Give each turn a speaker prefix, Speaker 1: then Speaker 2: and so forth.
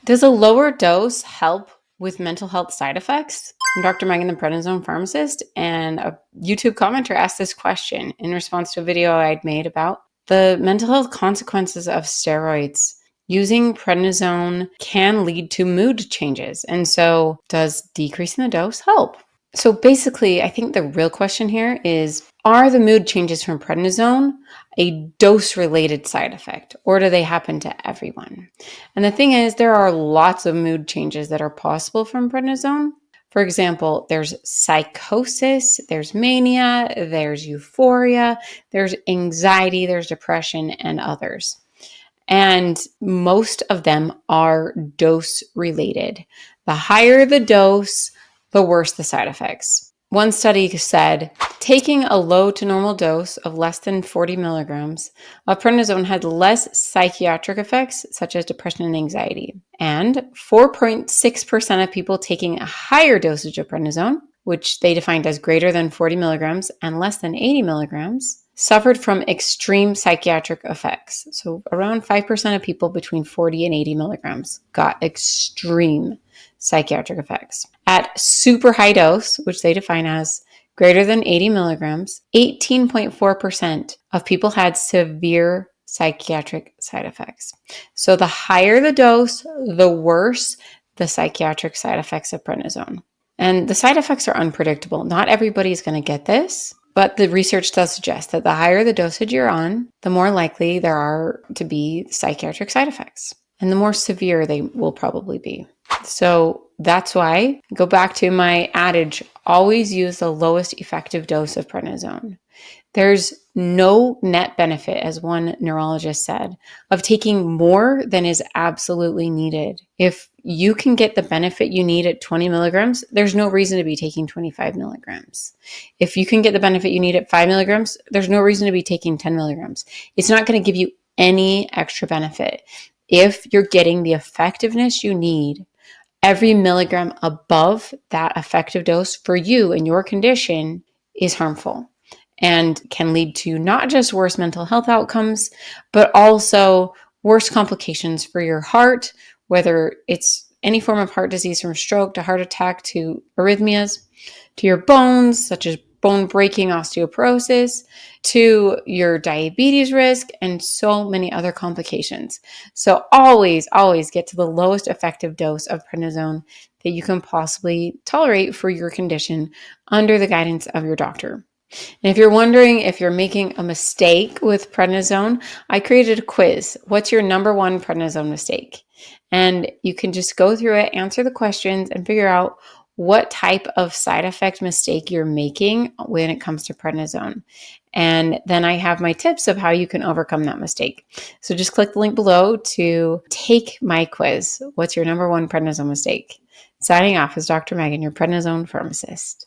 Speaker 1: Does a lower dose help with mental health side effects? I'm Dr. Megan, the Prednisone Pharmacist, and a YouTube commenter asked this question in response to a video I'd made about the mental health consequences of steroids. Using prednisone can lead to mood changes, and so does decreasing the dose help? So basically, I think the real question here is, are the mood changes from prednisone a dose-related side effect, or do they happen to everyone? And the thing is, there are lots of mood changes that are possible from prednisone. For example, there's psychosis, there's mania, there's euphoria, there's anxiety, there's depression, and others. And most of them are dose-related. The higher the dose, the worse the side effects. One study said taking a low to normal dose of less than 40 milligrams of prednisone had less psychiatric effects, such as depression and anxiety. And 4.6% of people taking a higher dosage of prednisone, which they defined as greater than 40 milligrams and less than 80 milligrams, suffered from extreme psychiatric effects. So around 5% of people between 40 and 80 milligrams got extreme psychiatric effects. At super high dose, which they define as greater than 80 milligrams, 18.4% of people had severe psychiatric side effects. So the higher the dose, the worse the psychiatric side effects of prednisone. And the side effects are unpredictable. Not everybody is going to get this, but the research does suggest that the higher the dosage you're on, the more likely there are to be psychiatric side effects. And the more severe they will probably be. So that's why I go back to my adage, always use the lowest effective dose of prednisone. There's no net benefit, as one neurologist said, of taking more than is absolutely needed. If you can get the benefit you need at 20 milligrams, there's no reason to be taking 25 milligrams. If you can get the benefit you need at 5 milligrams, there's no reason to be taking 10 milligrams. It's not going to give you any extra benefit. If you're getting the effectiveness you need, every milligram above that effective dose for you and your condition is harmful and can lead to not just worse mental health outcomes, but also worse complications for your heart, whether it's any form of heart disease from stroke to heart attack to arrhythmias, to your bones, such as bone breaking osteoporosis, to your diabetes risk, and so many other complications. So always get to the lowest effective dose of prednisone that you can possibly tolerate for your condition under the guidance of your doctor. And if you're wondering if you're making a mistake with prednisone, I created a quiz. What's your number one prednisone mistake? And you can just go through it, answer the questions, and figure out what type of side effect mistake you're making when it comes to prednisone. And then I have my tips of how you can overcome that mistake. So just click the link below to take my quiz. What's your number one prednisone mistake? Signing off is Dr. Megan, your prednisone pharmacist.